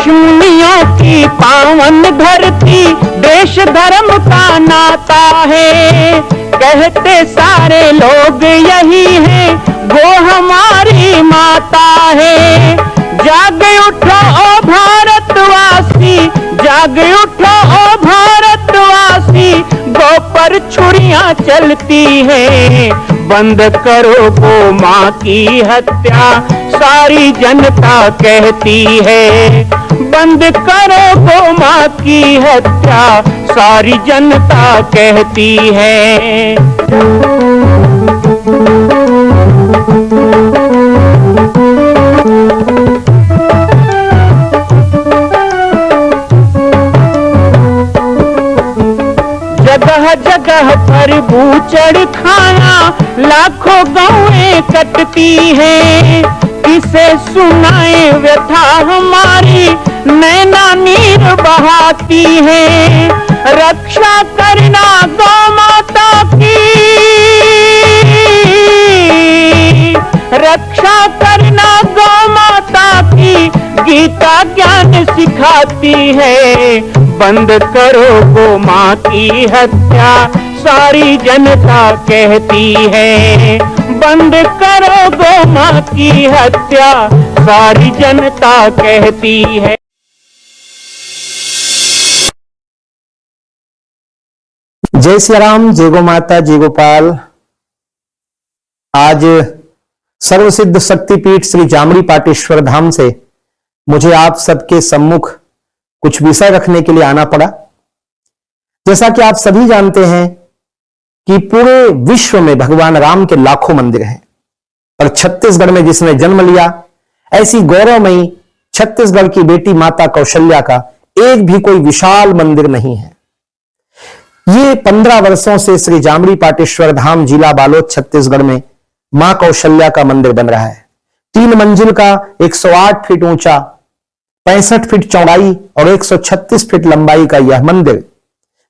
ऋषिमुनियों की पावन धरती, देश धर्म का नाता है। कहते सारे लोग यही है, वो हमारी माता है। जाग उठो ओ भारतवासी, जाग उठो ओ भारतवासी, गौ पर छुरियां चलती हैं। बंद करो गौ माँ की हत्या, सारी जनता कहती है। बंद करो गौ माँ की हत्या, सारी जनता कहती है। जगह जगह पर बूचड़ खाना, लाखों गौएं कटती हैं। किसे सुनाए व्यथा हमारी, नैना नीर बहाती है। रक्षा करना गौ माता की, रक्षा करना गौ माता की, गीता ज्ञान सिखाती है। बंद करो गौ माँ की हत्या, सारी जनता कहती है। बंद करो गौ माँ की हत्या, सारी जनता कहती है। जय श्री राम, जय गो माता, जय गोपाल। आज सर्वसिद्ध शक्तिपीठ श्री जामड़ी पाटेश्वर धाम से मुझे आप सबके सम्मुख कुछ विषय रखने के लिए आना पड़ा। जैसा कि आप सभी जानते हैं कि पूरे विश्व में भगवान राम के लाखों मंदिर हैं, और छत्तीसगढ़ में जिसने जन्म लिया, ऐसी गौरवमयी छत्तीसगढ़ की बेटी माता कौशल्या का एक भी कोई विशाल मंदिर नहीं है। ये 15 वर्षों से श्री जामड़ी पाटेश्वर धाम, जिला बालोद, छत्तीसगढ़ में मां कौशल्या का मंदिर बन रहा है। 3 मंजिल का 108 फीट ऊंचा, 65 फीट चौड़ाई और 136 फीट लंबाई का यह मंदिर,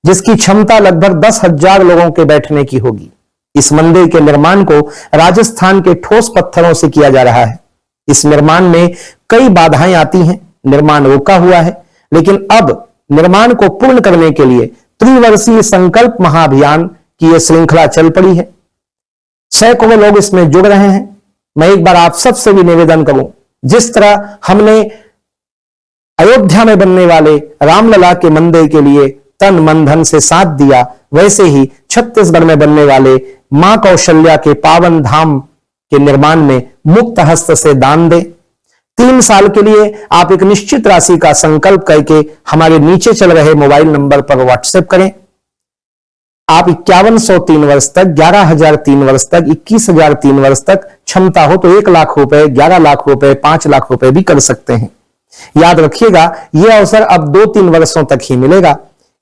जिसकी क्षमता लगभग 10,000 लोगों के बैठने की होगी। इस मंदिर के निर्माण को राजस्थान के ठोस पत्थरों से किया जा रहा है। इस निर्माण में कई बाधाएं आती हैं, निर्माण रुका हुआ है, लेकिन अब निर्माण को पूर्ण करने के लिए त्रिवर्षीय संकल्प महाअभियान की यह श्रृंखला चल पड़ी है। सैकड़ों लोग इसमें जुड़ रहे हैं। मैं एक बार आप सबसे भी निवेदन करूं, जिस तरह हमने अयोध्या में बनने वाले रामलला के मंदिर के लिए तन मन धन से साथ दिया, वैसे ही छत्तीसगढ़ में बनने वाले मां कौशल्या के पावन धाम के निर्माण में मुक्त हस्त से दान दें। 3 साल के लिए आप एक निश्चित राशि का संकल्प करके हमारे नीचे चल रहे मोबाइल नंबर पर व्हाट्सएप करें। आप 5100 3 वर्ष तक, 11,000 3 वर्ष तक, 21,000 3 वर्ष तक, क्षमता हो तो 1 लाख रुपए, 11 लाख रुपए, 5 लाख रुपए भी कर सकते हैं। याद रखिएगा, यह अवसर अब 2-3 वर्षों तक ही मिलेगा,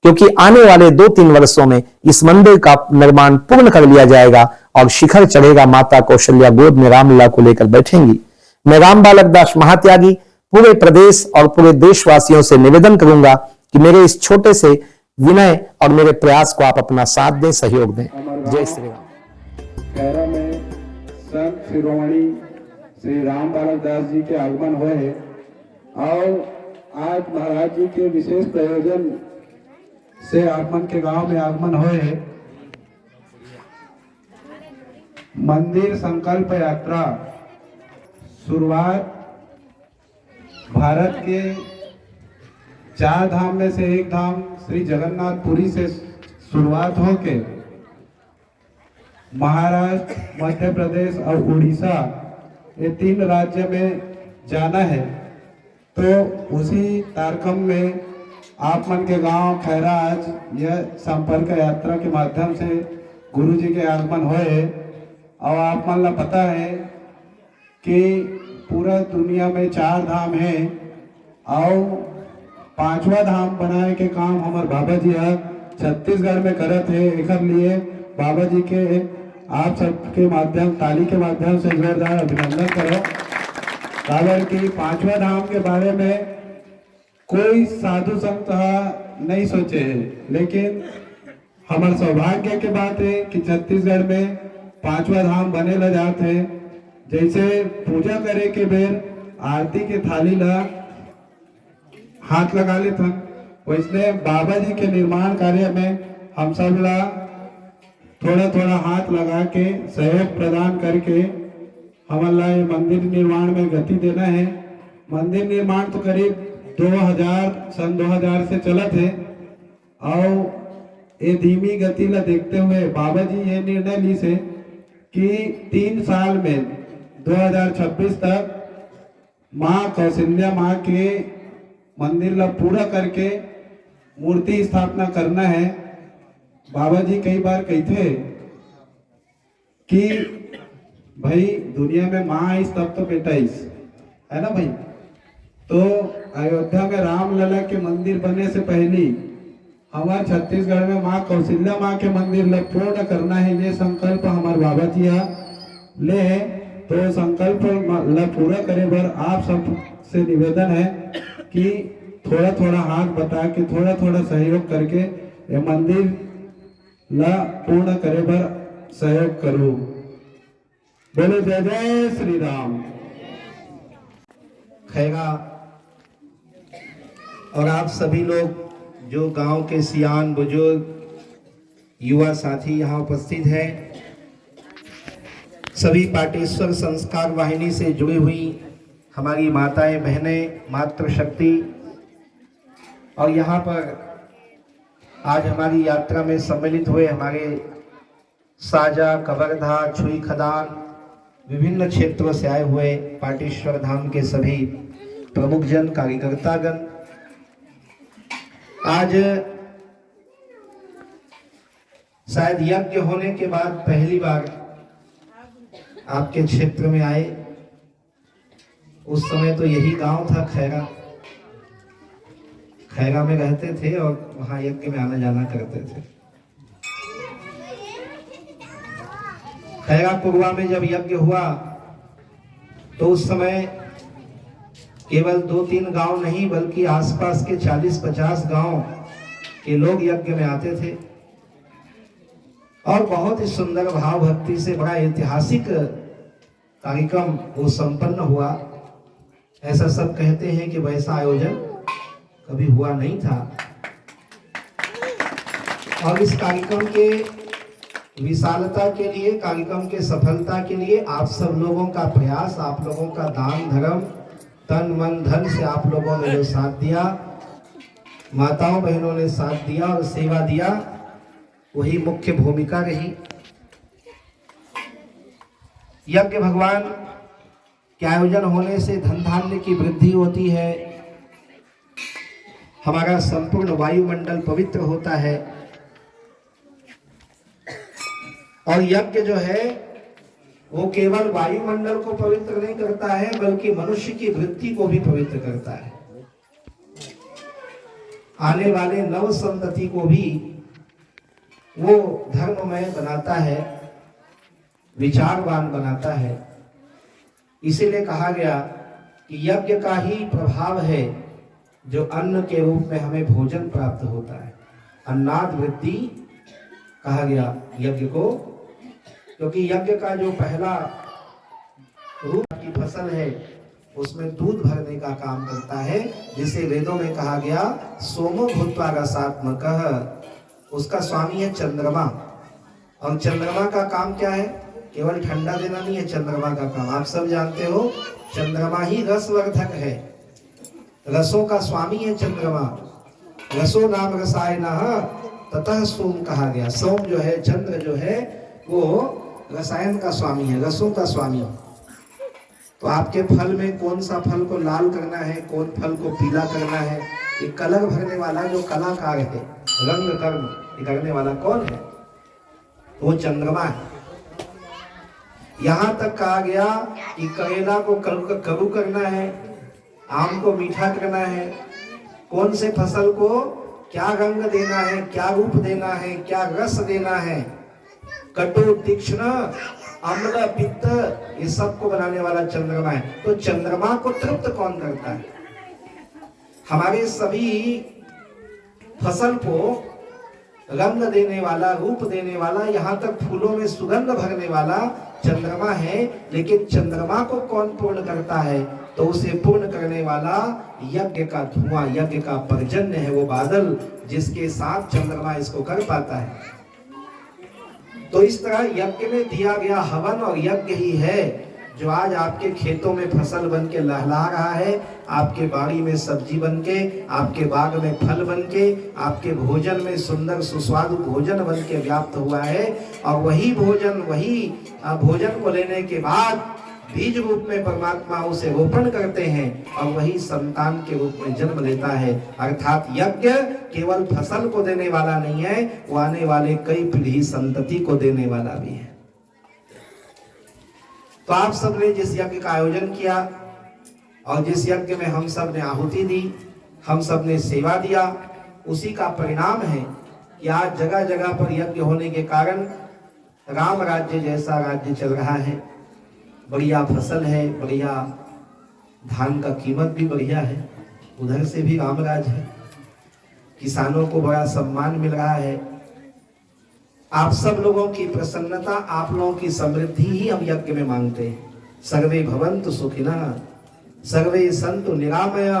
क्योंकि आने वाले 2-3 वर्षों में इस मंदिर का निर्माण पूर्ण कर लिया जाएगा और शिखर चढ़ेगा। माता कौशल्या गोद में रामलला को लेकर बैठेंगी। मैं राम बालक दास महात्यागी पूरे प्रदेश और पूरे देशवासियों से निवेदन करूंगा कि मेरे इस छोटे से विनय और मेरे प्रयास को आप अपना साथ दें, सहयोग दें। जय श्री राम। खैरा में संत शिरोमणि श्री राम बालक दास जी के आगमन हुए हैं और आज महाराज जी के विशेष प्रयोजन से आगमन के गांव में आगमन हुए हैं। मंदिर संकल्प यात्रा शुरुआत भारत के 4 धाम में से एक धाम श्री जगन्नाथपुरी से शुरुआत होके महाराष्ट्र, मध्य प्रदेश और उड़ीसा, ये 3 राज्य में जाना है। तो उसी तारकम में आप मन के गांव खैरा आज यह संपर्क यात्रा के माध्यम से गुरु जी के आगमन हुए। और आप मन ला पता है कि पूरा दुनिया में 4 धाम है और 5वां धाम बनाए के काम हमारे बाबा जी छत्तीसगढ़ में करत है। एक लिए बाबा जी के आप सबके माध्यम, ताली के माध्यम से जोरदार अभिनंदन करो। कारण कि 5वां धाम के बारे में कोई साधु संत नहीं सोचे है, लेकिन हमारे सौभाग्य के बात है कि छत्तीसगढ़ में 5वां धाम बने ला जाते है। जैसे पूजा करे के बेर आरती के थाली ला हाथ लगा ले थन। वैसने बाबा जी के निर्माण कार्य में हम सब ला थोड़ा थोड़ा हाथ लगा के सहयोग प्रदान करके हमारा ये मंदिर निर्माण में गति देना है। मंदिर निर्माण तो करीब 2000 से चलत है और ये धीमी गति ला देखते हुए बाबा जी ये निर्णय ली से कि 3 साल में 2026 तक माँ कौशल्या माँ के मंदिर ला पूरा करके मूर्ति स्थापना करना है। बाबा जी कई बार कहते कि भाई दुनिया में माँ आईस तब तो बेटा आईस, है ना भाई। तो अयोध्या में राम लला के मंदिर बनने से पहले हमारे छत्तीसगढ़ में माँ कौशल्या माँ के मंदिर ला पूर्ण करना है। ये संकल्प हमारे बाबा जी ले, तो संकल्प ला पूरा करे बर आप सब से निवेदन है कि थोड़ा थोड़ा हाथ बता के थोड़ा थोड़ा सहयोग करके ये मंदिर ला पूर्ण करे बर सहयोग करो। बोलो जय जय श्री राम। खैरा और आप सभी लोग जो गांव के सियान बुजुर्ग युवा साथी यहाँ उपस्थित हैं, सभी पाटेश्वर संस्कार वाहिनी से जुड़ी हुई हमारी माताएं बहनें, मातृशक्ति, और यहाँ पर आज हमारी यात्रा में सम्मिलित हुए हमारे साजा, कवर्धा, छुई खदान, विभिन्न क्षेत्रों से आए हुए पाटेश्वर धाम के सभी प्रमुख जन, कार्यकर्तागण। आज शायद यज्ञ होने के बाद पहली बार आपके क्षेत्र में आए। उस समय तो यही गांव था खैरा, खैरा में रहते थे और वहां यज्ञ में आना जाना करते थे। खैरा कुरवा में जब यज्ञ हुआ तो उस समय केवल 2-3 गांव नहीं बल्कि आसपास के 40-50 गांव के लोग यज्ञ में आते थे और बहुत ही सुंदर भाव भक्ति से बड़ा ऐतिहासिक कार्यक्रम वो संपन्न हुआ। ऐसा सब कहते हैं कि वैसा आयोजन कभी हुआ नहीं था। और इस कार्यक्रम के विशालता के लिए, कार्यक्रम के सफलता के लिए आप सब लोगों का प्रयास, आप लोगों का दान धर्म, तन मन धन से आप लोगों ने जो साथ दिया, माताओं बहनों ने साथ दिया और सेवा दिया, वही मुख्य भूमिका रही। यज्ञ भगवान के आयोजन होने से धन धान्य की वृद्धि होती है, हमारा संपूर्ण वायुमंडल पवित्र होता है। और यज्ञ जो है वो केवल वायुमंडल को पवित्र नहीं करता है बल्कि मनुष्य की वृत्ति को भी पवित्र करता है। आने वाले नव संतति को भी वो धर्ममय बनाता है, विचारवान बनाता है। इसीलिए कहा गया कि यज्ञ का ही प्रभाव है जो अन्न के रूप में हमें भोजन प्राप्त होता है। अन्नाद वृद्धि कहा गया यज्ञ को, क्योंकि यज्ञ का जो पहला रूप की फसल है उसमें दूध भरने का काम करता है, जिसे वेदों में कहा गया सोमो भूत्वा रसात्मकः। उसका स्वामी है चंद्रमा। और चंद्रमा का काम क्या है? केवल ठंडा देना नहीं है चंद्रमा का काम। आप सब जानते हो चंद्रमा ही रसवर्धक है, रसों का स्वामी है चंद्रमा। रसो नाम रसायनः ततः सोम कहा गया। सोम जो है, चंद्र जो है, वो रसायन का स्वामी है, रसों का स्वामी। तो आपके फल में कौन सा फल को लाल करना है, कौन फल को पीला करना है, ये कलर भरने वाला जो कलाकार है, रंग कर्म करने वाला कौन है? वो चंद्रमा है। यहां तक कहा गया कि करेला को करू करना है, आम को मीठा करना है, कौन से फसल को क्या रंग देना है, क्या रूप देना है, क्या रस देना है, कटु तीक्ष्ण अम्ल पित्त, ये सब को बनाने वाला चंद्रमा है। तो चंद्रमा को तृप्त कौन करता है? हमारे सभी फसल को रंग देने वाला, रूप देने वाला, यहाँ तक फूलों में सुगंध भरने वाला चंद्रमा है, लेकिन चंद्रमा को कौन पूर्ण करता है? तो उसे पूर्ण करने वाला यज्ञ का धुआं, यज्ञ का पर्जन्य है, वो बादल जिसके साथ चंद्रमा इसको कर पाता है। तो इस तरह यज्ञ में दिया गया हवन और यज्ञ ही है जो आज आपके खेतों में फसल बन के लहला रहा है, आपके बाड़ी में सब्जी बन के, आपके बाग में फल बन के, आपके भोजन में सुंदर सुस्वादु भोजन बन के व्याप्त हुआ है। और वही भोजन को लेने के बाद बीज रूप में परमात्मा उसे रोपण करते हैं और वही संतान के रूप में जन्म लेता है। अर्थात यज्ञ केवल फसल को देने वाला नहीं है, वो आने वाले कई पीढ़ी संतति को देने वाला भी है। तो आप सब ने जिस यज्ञ का आयोजन किया और जिस यज्ञ में हम सब ने आहुति दी, हम सब ने सेवा दिया, उसी का परिणाम है कि आज जगह जगह पर यज्ञ होने के कारण राम राज्य जैसा राज्य चल रहा है। बढ़िया फसल है, बढ़िया धान का कीमत भी बढ़िया है, उधर से भी रामराज है, किसानों को बड़ा सम्मान मिल रहा है। आप सब लोगों की प्रसन्नता, आप लोगों की समृद्धि ही हम यज्ञ में मांगते हैं। सर्वे भवन्तु सुखिनः, सर्वे सन्तु निरामया,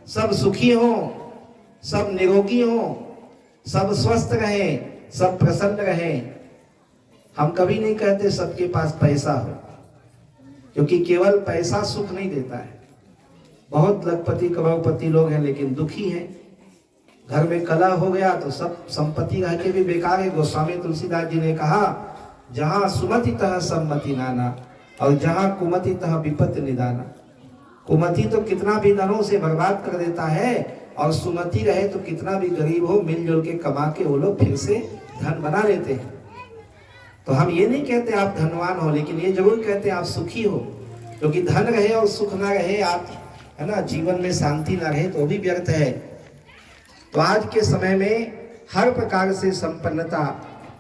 सब सुखी हो, सब निरोगी हो, सब स्वस्थ रहे, सब प्रसन्न रहे। हम कभी नहीं कहते सबके पास पैसा हो, क्योंकि केवल पैसा सुख नहीं देता है। बहुत लखपति करोड़पति लोग हैं लेकिन दुखी हैं। घर में कलह हो गया तो सब संपत्ति रह के भी बेकार है। गोस्वामी तुलसीदास जी ने कहा, जहां सुमति तह सम्मति नाना और जहां कुमति तह विपत्ति निदाना। कुमति तो कितना भी धनों से बर्बाद कर देता है और सुमति रहे तो कितना भी गरीब हो मिलजुल के कमा के वो लोग फिर से धन बना लेते हैं। तो हम ये नहीं कहते आप धनवान हो, लेकिन ये जरूर कहते हैं आप सुखी हो, क्योंकि धन रहे और सुख ना रहे, आप है ना, जीवन में शांति ना रहे तो भी व्यर्थ है। तो आज के समय में हर प्रकार से संपन्नता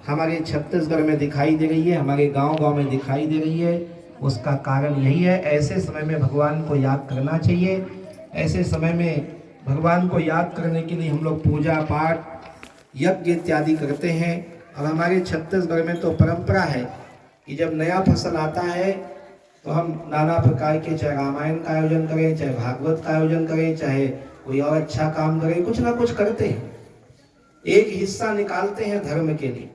हमारे छत्तीसगढ़ में दिखाई दे रही है, हमारे गांव-गांव में दिखाई दे रही है। उसका कारण यही है, ऐसे समय में भगवान को याद करना चाहिए। ऐसे समय में भगवान को याद करने के लिए हम लोग पूजा पाठ, यज्ञ इत्यादि करते हैं। और हमारे छत्तीसगढ़ में तो परंपरा है कि जब नया फसल आता है तो हम नाना प्रकार के, चाहे रामायण का आयोजन करें, चाहे भागवत का आयोजन करें, चाहे कोई और अच्छा काम करें, कुछ ना कुछ करते हैं, एक हिस्सा निकालते हैं धर्म के लिए।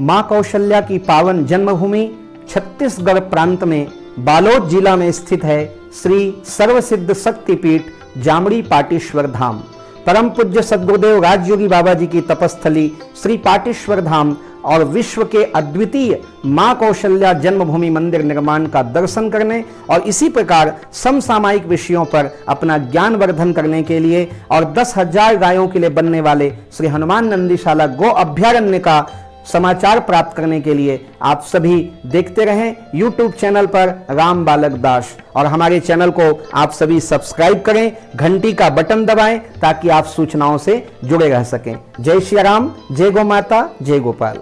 मां कौशल्या की पावन जन्मभूमि छत्तीसगढ़ प्रांत में बालोद जिला में स्थित है श्री सर्वसिद्ध शक्तिपीठ जामड़ी पाटेश्वर धाम। परम पूज्य सद्गुरुदेव राजयोगी बाबा जी की तपस्थली श्री पाटेश्वर धाम और विश्व के अद्वितीय मां कौशल्या जन्मभूमि मंदिर निर्माण का दर्शन करने और इसी प्रकार समसामयिक विषयों पर अपना ज्ञान वर्धन करने के लिए और 10,000 गायों के लिए बनने वाले श्री हनुमान नंदीशाला गो अभ्यारण्य का समाचार प्राप्त करने के लिए आप सभी देखते रहें YouTube चैनल पर राम बालक दास, और हमारे चैनल को आप सभी सब्सक्राइब करें, घंटी का बटन दबाएं ताकि आप सूचनाओं से जुड़े रह सकें। जय श्री राम, जय गौ माता, जय गोपाल।